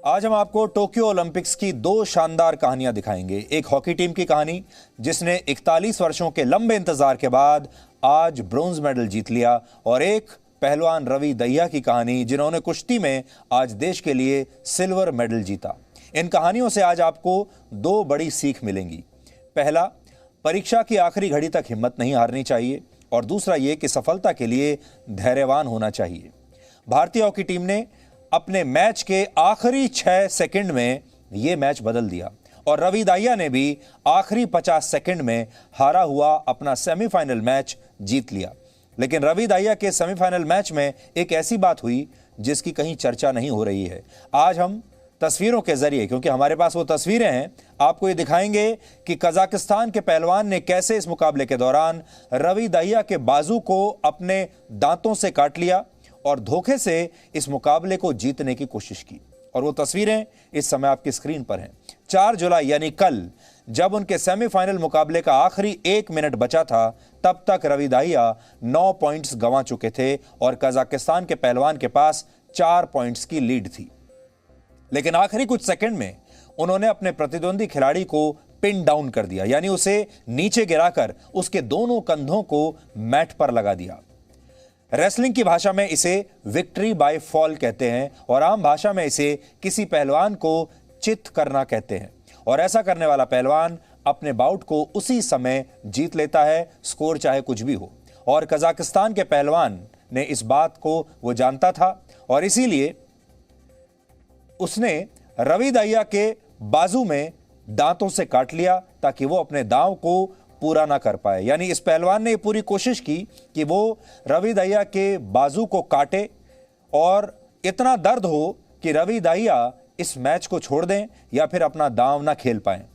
आज हम आपको टोक्यो ओलंपिक्स की दो शानदार कहानियां दिखाएंगे। एक हॉकी टीम की कहानी जिसने 41 वर्षों के लंबे इंतजार के बाद आज ब्रोंज मेडल जीत लिया, और एक पहलवान रवि दहिया की कहानी जिन्होंने कुश्ती में आज देश के लिए सिल्वर मेडल जीता। इन कहानियों से आज आपको दो बड़ी सीख मिलेंगी। पहला, परीक्षा की आखिरी घड़ी तक हिम्मत नहीं हारनी चाहिए, और दूसरा ये कि सफलता के लिए धैर्यवान होना चाहिए। भारतीय हॉकी टीम ने अपने मैच के आखिरी 6 सेकंड में यह मैच बदल दिया, और रवि दहिया ने भी आखिरी 50 सेकंड में हारा हुआ अपना सेमीफाइनल मैच जीत लिया। लेकिन रवि दहिया के सेमीफाइनल मैच में एक ऐसी बात हुई जिसकी कहीं चर्चा नहीं हो रही है। आज हम तस्वीरों के जरिए, क्योंकि हमारे पास वो तस्वीरें हैं, आपको ये दिखाएंगे कि कजाकिस्तान के पहलवान ने कैसे इस मुकाबले के दौरान रवि दहिया के बाजू को अपने दांतों से काट लिया और धोखे से इस मुकाबले को जीतने की कोशिश की। और वो तस्वीरें इस समय आपकी स्क्रीन पर हैं। 4 जुलाई यानी कल, जब उनके सेमीफाइनल मुकाबले का आखिरी 1 मिनट बचा था, तब तक रवि दहिया 9 पॉइंट्स गंवा चुके थे और कजाकिस्तान के पहलवान के पास 4 पॉइंट्स की लीड थी। लेकिन आखिरी कुछ सेकंड में उन्होंने अपने प्रतिद्वंदी खिलाड़ी को पिन डाउन कर दिया, यानी उसे नीचे गिराकर उसके दोनों कंधों को मैट पर लगा दिया। रेसलिंग की भाषा में इसे विक्ट्री बाय फॉल कहते हैं, और आम भाषा में इसे किसी पहलवान को चित करना कहते हैं। और ऐसा करने वाला पहलवान अपने बाउट को उसी समय जीत लेता है, स्कोर चाहे कुछ भी हो। और कजाकिस्तान के पहलवान ने इस बात को वो जानता था, और इसीलिए उसने रवि दहिया के बाजू में दांतों से काट लिया ताकि वो अपने दांव को पूरा ना कर पाए। यानी इस पहलवान ने पूरी कोशिश की कि वो रवि दहिया के बाजू को काटे और इतना दर्द हो कि रवि दहिया इस मैच को छोड़ दें या फिर अपना दांव ना खेल पाए।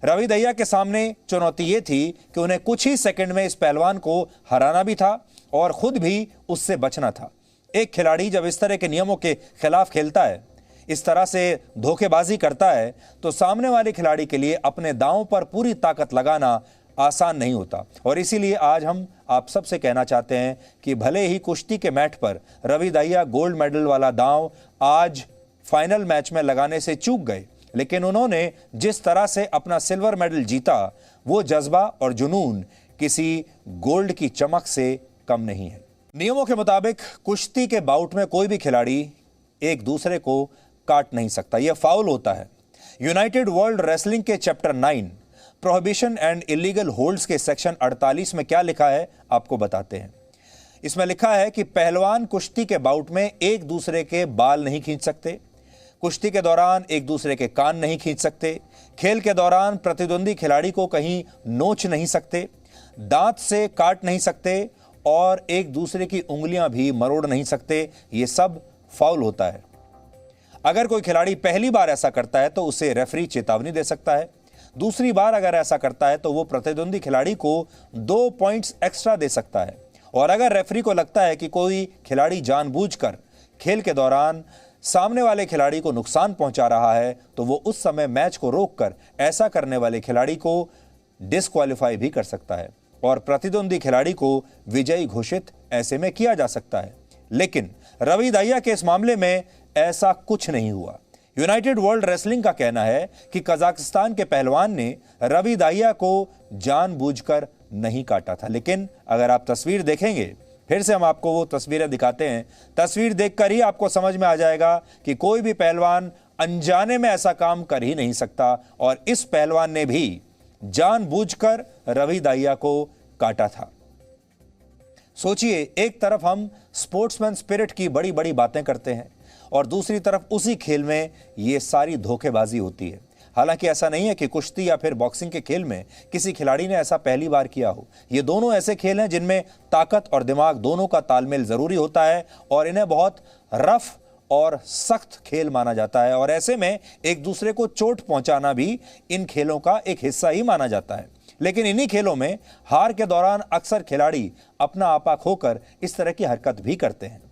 रवि दहिया के सामने चुनौती ये थी कि उन्हें कुछ ही सेकंड में इस पहलवान को हराना भी था और खुद भी उससे बचना था। एक खिलाड़ी जब इस तरह के नियमों के खिलाफ खेलता है, इस तरह से धोखेबाजी करता है, तो सामने वाले खिलाड़ी के लिए अपने दांव पर पूरी ताकत लगाना आसान नहीं होता। और इसीलिए आज हम आप सबसे कहना चाहते हैं कि भले ही कुश्ती के मैट पर रवि दहिया गोल्ड मेडल वाला दांव आज फाइनल मैच में लगाने से चूक गए, लेकिन उन्होंने जिस तरह से अपना सिल्वर मेडल जीता, वो जज्बा और जुनून किसी गोल्ड की चमक से कम नहीं है। नियमों के मुताबिक कुश्ती के बाउट में कोई भी खिलाड़ी एक दूसरे को काट नहीं सकता, यह फाउल होता है। यूनाइटेड वर्ल्ड रेसलिंग के chapter 9 prohibition and illegal holds के सेक्शन 48 में क्या लिखा है आपको बताते हैं। इसमें लिखा है कि पहलवान कुश्ती के बाउट में एक दूसरे के बाल नहीं खींच सकते, कुश्ती के दौरान एक दूसरे के कान नहीं खींच सकते, खेल के दौरान प्रतिद्वंदी खिलाड़ी को कहीं नोच नहीं सकते, दांत से काट नहीं सकते और एक दूसरे की उंगलियां भी मरोड़ नहीं सकते। ये सब फाउल होता है। अगर कोई खिलाड़ी पहली बार ऐसा करता है तो उसे रेफरी चेतावनी दे सकता है। दूसरी बार अगर ऐसा करता है तो वो प्रतिद्वंदी खिलाड़ी को 2 पॉइंट्स एक्स्ट्रा दे सकता है। और अगर रेफरी को लगता है कि कोई खिलाड़ी जानबूझकर खेल के दौरान सामने वाले खिलाड़ी को नुकसान पहुंचा रहा है, तो वो उस समय मैच को रोककर ऐसा करने वाले खिलाड़ी को डिस्क्वालीफाई भी कर सकता है और प्रतिद्वंदी खिलाड़ी को विजयी घोषित ऐसे में किया जा सकता है। लेकिन रवि दहिया के इस मामले में ऐसा कुछ नहीं हुआ। यूनाइटेड वर्ल्ड रेसलिंग का कहना है कि कजाकिस्तान के पहलवान ने रवि दहिया को जानबूझकर नहीं काटा था। लेकिन अगर आप तस्वीर देखेंगे, फिर से हम आपको वो तस्वीरें दिखाते हैं, तस्वीर देखकर ही आपको समझ में आ जाएगा कि कोई भी पहलवान अनजाने में ऐसा काम कर ही नहीं सकता, और इस पहलवान ने भी जानबूझकर रवि दहिया को काटा था। सोचिए, एक तरफ हम स्पोर्ट्समैन स्पिरिट की बड़ी बड़ी बातें करते हैं और दूसरी तरफ उसी खेल में ये सारी धोखेबाजी होती है। हालांकि ऐसा नहीं है कि कुश्ती या फिर बॉक्सिंग के खेल में किसी खिलाड़ी ने ऐसा पहली बार किया हो। ये दोनों ऐसे खेल हैं जिनमें ताकत और दिमाग दोनों का तालमेल जरूरी होता है, और इन्हें बहुत रफ और सख्त खेल माना जाता है। और ऐसे में एक दूसरे को चोट पहुंचाना भी इन खेलों का एक हिस्सा ही माना जाता है। लेकिन इन्हीं खेलों में हार के दौरान अक्सर खिलाड़ी अपना आपा खोकर इस तरह की हरकत भी करते हैं।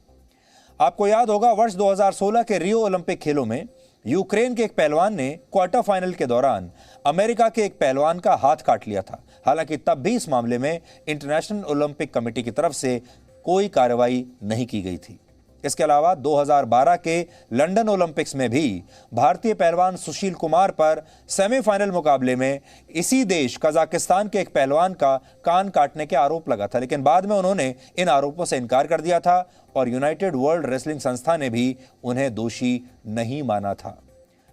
आपको याद होगा, वर्ष 2016 के रियो ओलंपिक खेलों में यूक्रेन के एक पहलवान ने क्वार्टर फाइनल के दौरान अमेरिका के एक पहलवान का हाथ काट लिया था। हालांकि तब भी इस मामले में इंटरनेशनल ओलंपिक कमेटी की तरफ से कोई कार्रवाई नहीं की गई थी। इसके अलावा 2012 के लंदन ओलंपिक्स में भी भारतीय पहलवान सुशील कुमार पर सेमीफाइनल मुकाबले में इसी देश कजाकिस्तान के एक पहलवान का कान काटने के आरोप लगा था, लेकिन बाद में उन्होंने इन आरोपों से इनकार कर दिया था और यूनाइटेड वर्ल्ड रेसलिंग संस्था ने भी उन्हें दोषी नहीं माना था।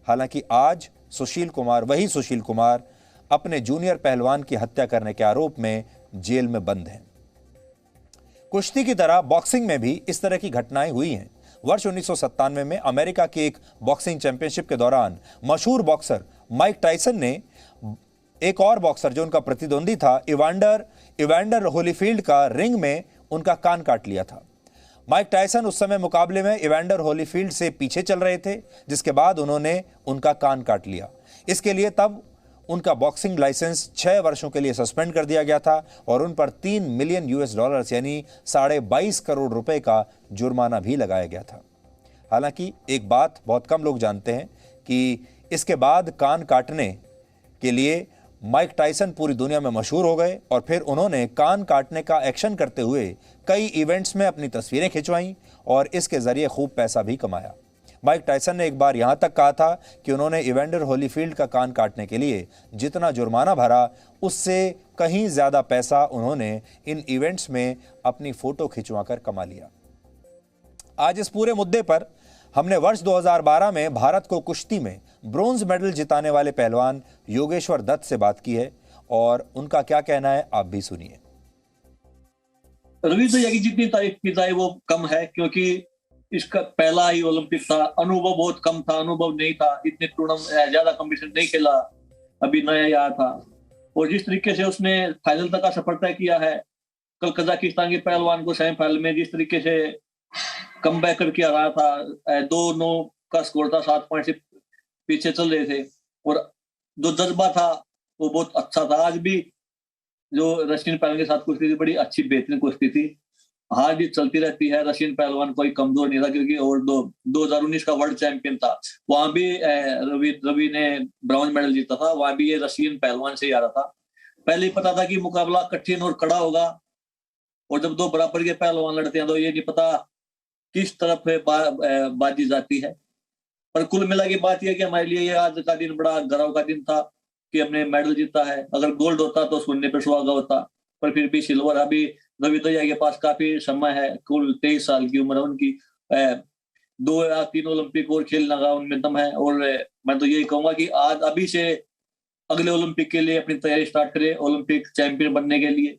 हालांकि आज सुशील कुमार, वही सुशील कुमार, अपने जूनियर पहलवान की हत्या करने के आरोप में जेल में बंद हैं। कुश्ती की तरह बॉक्सिंग में भी इस तरह की घटनाएं हुई हैं। वर्ष 1997 में अमेरिका की एक बॉक्सिंग चैंपियनशिप के दौरान मशहूर बॉक्सर माइक टायसन ने एक और बॉक्सर जो उनका प्रतिद्वंदी था इवांडर होलीफील्ड का रिंग में उनका कान काट लिया था। माइक टायसन उस समय मुकाबले में इवांडर होलीफील्ड से पीछे चल रहे थे, जिसके बाद उन्होंने उनका कान काट लिया। इसके लिए तब उनका बॉक्सिंग लाइसेंस 6 वर्षों के लिए सस्पेंड कर दिया गया था और उन पर $3 मिलियन यानी 22.5 करोड़ रुपए का जुर्माना भी लगाया गया था। हालांकि एक बात बहुत कम लोग जानते हैं कि इसके बाद कान काटने के लिए माइक टायसन पूरी दुनिया में मशहूर हो गए और फिर उन्होंने कान काटने का एक्शन करते हुए कई इवेंट्स में अपनी तस्वीरें खिंचवाईं और इसके जरिए खूब पैसा भी कमाया। माइक टायसन ने एक बार यहां तक कहा था कि उन्होंने इवेंडर होलीफील्ड का कान काटने के लिए जितना जुर्माना भरा, उससे कहीं ज्यादा पैसा उन्होंने इन इवेंट्स में अपनी फोटो खिंचवाकर कमा लिया। आज इस पूरे मुद्दे पर हमने वर्ष 2012 में भारत को कुश्ती में ब्रोंज मेडल जिताने वाले पहलवान योगेश्वर दत्त से बात की है और उनका क्या कहना है आप भी सुनिए। रवि दहिया की जितनी तारीफ की जाए वो कम है, क्योंकि इसका पहला ही ओलंपिक था, अनुभव बहुत कम था, अनुभव नहीं था, इतने टूर्नामेंट ज्यादा कंपटीशन नहीं खेला, अभी नया आया था। और जिस तरीके से उसने फाइनल तक का सफर तय किया है, कल कजाकिस्तान के पहलवान को सेमीफाइनल में जिस तरीके से कमबैक करके हरा था, 2-9 का स्कोर था, 7 पॉइंट से पीछे चल रहे थे और जो जज्बा था वो बहुत अच्छा था। आज भी जो रशियन पहलवान के साथ कुश्ती थी, बड़ी अच्छी बेहतरीन कुश्ती थी। हार भी चलती रहती है, रशियन पहलवान कोई कमजोर नहीं था, क्योंकि और 2019 का वर्ल्ड चैंपियन था, वहां भी रवि ने ब्रॉन्ज मेडल जीता था, वहां भी ये रशियन पहलवान से ही आ रहा था। पहले ही पता था कि मुकाबला कठिन और कड़ा होगा और जब दो बराबर के पहलवान लड़ते हैं तो ये नहीं पता किस तरफ बाजी जाती है। पर कुल मिला के बात यह कि हमारे लिए ये आज का दिन बड़ा गर्व का दिन था कि हमने मेडल जीता है। अगर गोल्ड होता तो सुनने पर सुहागा होता, पर फिर भी सिल्वर। अभी रवि दहिया के पास काफी समय है, कुल 23 साल की उम्र है उनकी, 2 या 3 ओलंपिक और खेलने का उनमें दम है। और मैं तो यही कहूंगा कि आज अभी से अगले ओलंपिक के लिए अपनी तैयारी स्टार्ट करें, ओलंपिक चैंपियन बनने के लिए।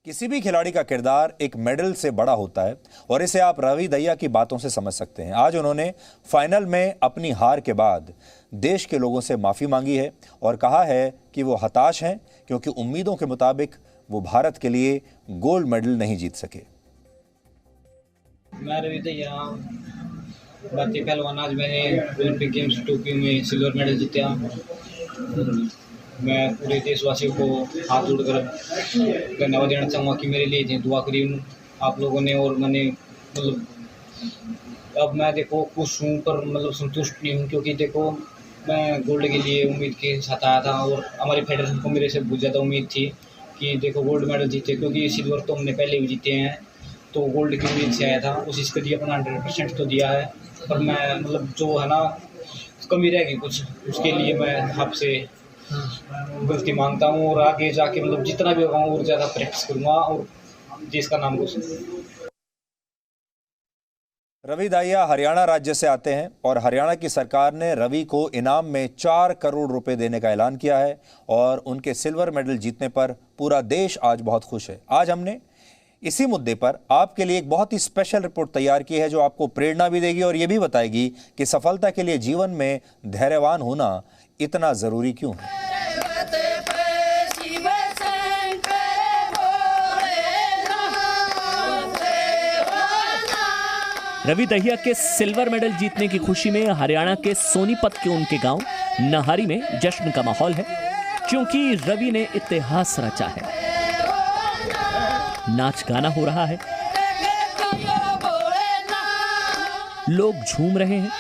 किसी भी खिलाड़ी का किरदार एक मेडल से बड़ा होता है और इसे आप रवि दहिया की बातों से समझ सकते हैं। आज उन्होंने फाइनल में अपनी हार के बाद देश के लोगों से माफी मांगी है और कहा है कि वो हताश हैं क्योंकि उम्मीदों के मुताबिक वो भारत के लिए गोल्ड मेडल नहीं जीत सके। मैं रवि दहिया, भारतीय पहलवान, आज मैंने ओलंपिक गेम्स टोक्यो में सिल्वर मेडल जीता। मैं पूरे देशवासियों को हाथ जोड़कर धन्यवाद देना चाहूँगा कि मेरे लिए दुआ करी आप लोगों ने। और मैंने अब मैं देखो खुश हूँ, पर संतुष्ट नहीं हूँ, क्योंकि देखो मैं गोल्ड के लिए उम्मीद के साथ आया था और हमारे फेडरेशन को मेरे से बहुत ज़्यादा उम्मीद थी कि देखो गोल्ड मेडल जीते, क्योंकि सिल्वर तो हमने पहले भी जीते हैं, तो गोल्ड की उम्मीद से आया था। कोशिश करी, अपना 100% तो दिया है, पर मैं जो है ना कमी रहेगी कुछ, उसके लिए मैं आपसे गलती मांगता हूँ और आगे जाके जितना भी होगा और ज़्यादा प्रैक्टिस करूँगा और देश का नाम रोशन। रवि दहिया हरियाणा राज्य से आते हैं और हरियाणा की सरकार ने रवि को इनाम में 4 करोड़ रुपए देने का ऐलान किया है और उनके सिल्वर मेडल जीतने पर पूरा देश आज बहुत खुश है। आज हमने इसी मुद्दे पर आपके लिए एक बहुत ही स्पेशल रिपोर्ट तैयार की है जो आपको प्रेरणा भी देगी और ये भी बताएगी कि सफलता के लिए जीवन में धैर्यवान होना इतना जरूरी क्यों है। रवि दहिया के सिल्वर मेडल जीतने की खुशी में हरियाणा के सोनीपत के उनके गांव नाहरी में जश्न का माहौल है, क्योंकि रवि ने इतिहास रचा है। नाच गाना हो रहा है, लोग झूम रहे हैं,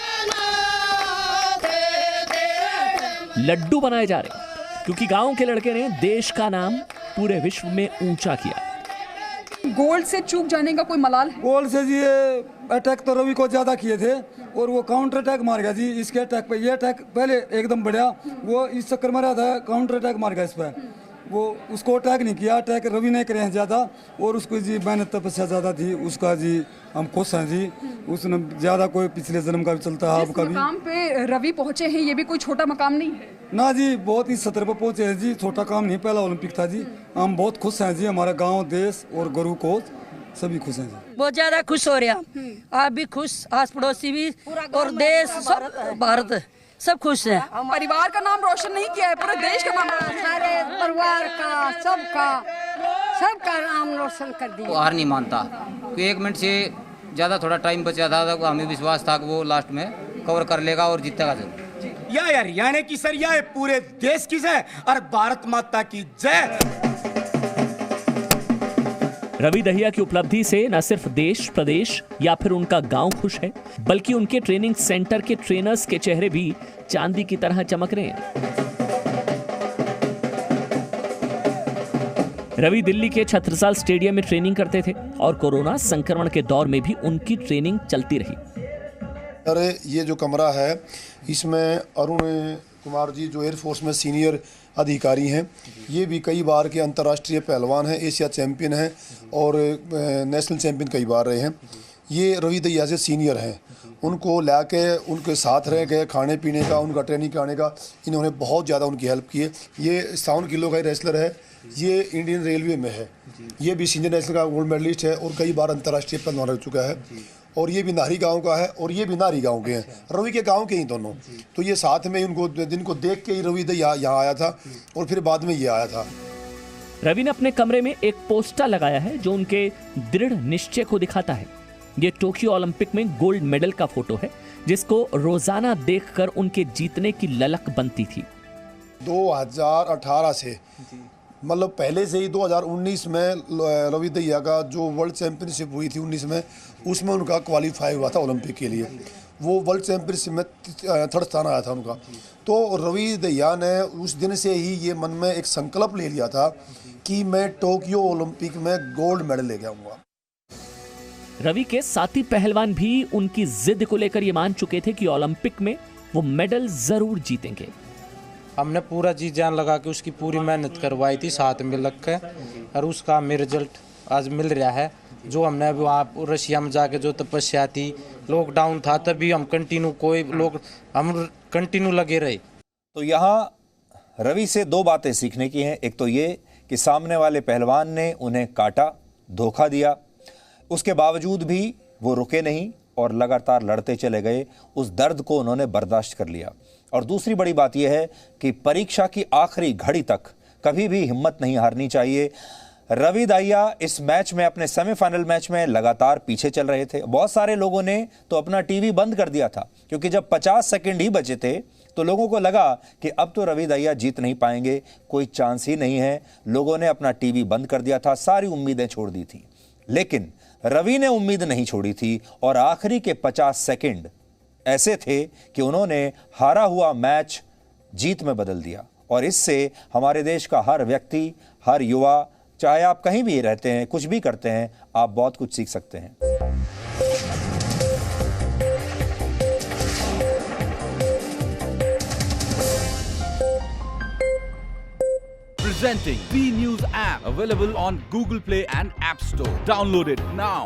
लड्डू बनाए जा रहे हैं, क्योंकि गांव के लड़के ने देश का नाम पूरे विश्व में ऊंचा किया। गोल्ड से चूक जाने का कोई मलाल है? गोल से जी ये अटैक तो रवि को ज़्यादा किए थे और वो काउंटर अटैक मार गया जी इसके अटैक पे। ये अटैक पहले एकदम बढ़िया, वो इस चक्कर में रहा था, काउंटर अटैक मार गया इस पर। वो उसको अटैक नहीं किया, अटैक रवि ने करे हैं ज़्यादा, और उसको जी मेहनत तपस्या ज़्यादा थी उसका जी, हम खुश हैं जी। उसने ज़्यादा कोई पिछले जन्म का भी चलता है आपका भी। मकाम पे रवि पहुंचे हैं, ये भी कोई छोटा मकाम नहीं है ना जी, बहुत ही सतर पर पहुँचे हैं जी, छोटा काम नहीं, पहला ओलंपिक था जी। हम बहुत खुश हैं जी, हमारा गाँव, देश और गुरु कोच सभी खुश हैं जी। बहुत ज्यादा खुश हो रहा, आप भी खुश, आस पड़ोसी भी, और देश सब, भारत सब खुश है। परिवार का नाम रोशन नहीं किया है, पूरे देश का नाम रोशन किया है। सारे परिवार का, सबका नाम रोशन कर दिया। हार नहीं मानता, क्योंकि 1 मिनट से ज़्यादा थोड़ा टाइम बचा था, तो हमें विश्वास था कि वो लास्ट में कवर कर लेगा और जीतेगा जरूर। या हरियाणा की सर, या पूरे देश की जय और भारत माता की जय। रवि दहिया की उपलब्धि से न सिर्फ देश, प्रदेश या फिर उनका गांव खुश है, बल्कि उनके ट्रेनिंग सेंटर के ट्रेनर्स के चेहरे भी चांदी की तरह चमक रहे हैं। रवि दिल्ली के छत्रसाल स्टेडियम में ट्रेनिंग करते थे और कोरोना संक्रमण के दौर में भी उनकी ट्रेनिंग चलती रही। अरे ये जो कमरा है, इसमें अरुण कुमार जी जो एयरफोर्स में सीनियर अधिकारी हैं, ये भी कई बार के अंतर्राष्ट्रीय पहलवान हैं, एशिया चैंपियन हैं और नेशनल चैंपियन कई बार रहे हैं। ये रवि दहिया से सीनियर हैं, उनको लाके उनके साथ रह गए, खाने पीने का, उनका ट्रेनिंग कराने का इन्होंने बहुत ज़्यादा उनकी हेल्प की है। ये 57 किलो का रेसलर है, ये इंडियन रेलवे में है, ये भी सीनियर नेशनल का गोल्ड मेडलिस्ट है और कई बार अंतर्राष्ट्रीय पहलवान रह चुका है। और ये भी नाहरी गांव का है और ये भी नाहरी गांव के हैं, रवि के गांव के ही दोनों। तो ये साथ में उनको जिनको देख के ही रवि दहिया यहाँ आया था और फिर बाद में ये आया था। रवि ने अपने कमरे में एक पोस्टर लगाया है जो उनके दृढ़ निश्चय को दिखाता है। ये टोक्यो ओलंपिक में गोल्ड मेडल का फोटो है, जिसको रोजाना देखकर उनके जीतने की ललक बनती थी। 2018 से मतलब पहले से ही 2019 में रवि दहिया का जो वर्ल्ड चैंपियनशिप हुई थी 19 में, उसमें उनका क्वालिफाई हुआ था ओलंपिक के लिए। वो वर्ल्ड चैंपियनशिप में 3rd स्थान आया था उनका। तो रवि दहिया ने उस दिन से ही ये मन में एक संकल्प ले लिया था कि मैं टोक्यो ओलंपिक में गोल्ड मेडल लेके आऊँगा। रवि के साथी पहलवान भी उनकी जिद को लेकर ये मान चुके थे कि ओलंपिक में वो मेडल जरूर जीतेंगे। हमने पूरा जी जान लगा के उसकी पूरी मेहनत करवाई थी साथ में लग के, और उसका हमें रिजल्ट आज मिल रहा है। जो हमने अभी वहाँ रशिया में जाके जो तपस्या थी, लॉकडाउन था तभी हम कंटिन्यू लगे रहे। तो यहाँ रवि से 2 बातें सीखने की हैं। एक तो ये कि सामने वाले पहलवान ने उन्हें काटा, धोखा दिया, उसके बावजूद भी वो रुके नहीं और लगातार लड़ते चले गए। उस दर्द को उन्होंने बर्दाश्त कर लिया। और दूसरी बड़ी बात यह है कि परीक्षा की आखिरी घड़ी तक कभी भी हिम्मत नहीं हारनी चाहिए। रवि दहिया इस मैच में, अपने सेमीफाइनल मैच में लगातार पीछे चल रहे थे। बहुत सारे लोगों ने तो अपना टीवी बंद कर दिया था, क्योंकि जब 50 सेकंड ही बचे थे तो लोगों को लगा कि अब तो रवि दहिया जीत नहीं पाएंगे, कोई चांस ही नहीं है। लोगों ने अपना टीवी बंद कर दिया था, सारी उम्मीदें छोड़ दी थी। लेकिन रवि ने उम्मीद नहीं छोड़ी थी और आखिरी के 50 सेकंड ऐसे थे कि उन्होंने हारा हुआ मैच जीत में बदल दिया। और इससे हमारे देश का हर व्यक्ति, हर युवा, चाहे आप कहीं भी रहते हैं, कुछ भी करते हैं, आप बहुत कुछ सीख सकते हैं। Presenting B News app, available on Google Play and App Store. Download it now.